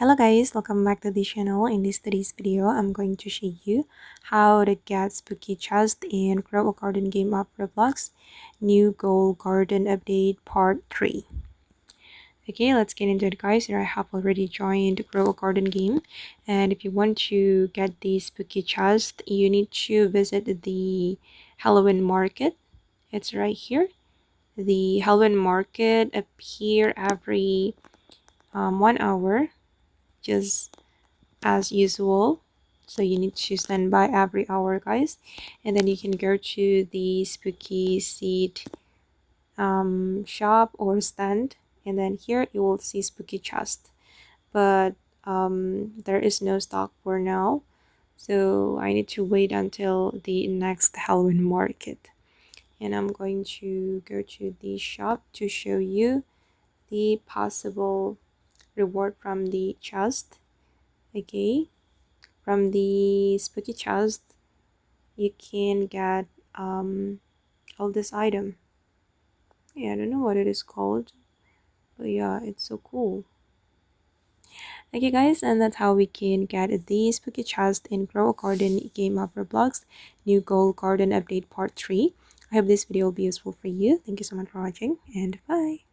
Hello guys, welcome back to the channel. In today's video, I'm going to show you how to get spooky chest in Grow a Garden game of Roblox New Goal Garden Update Part 3. Okay, let's get into it guys. Here I have already joined Grow a Garden game, and if you want to get the spooky chest, you need to visit the Halloween market. It's right here. The Halloween market appear every 1 hour, just as usual, so you need to stand by every hour guys, and then you can go to the spooky seed shop or stand, and then here you will see spooky chest, but there is no stock for now, so I need to wait until the next Halloween market. And I'm going to go to the shop to show you the possible reward from the chest. Okay, from the spooky chest you can get all this item. Yeah, I don't know what it is called, but yeah, it's so cool. Okay guys, and that's how we can get the spooky chest in Grow a Garden game of Roblox New Goal Garden Update Part 3. I hope this video will be useful for you. Thank you so much for watching, and bye.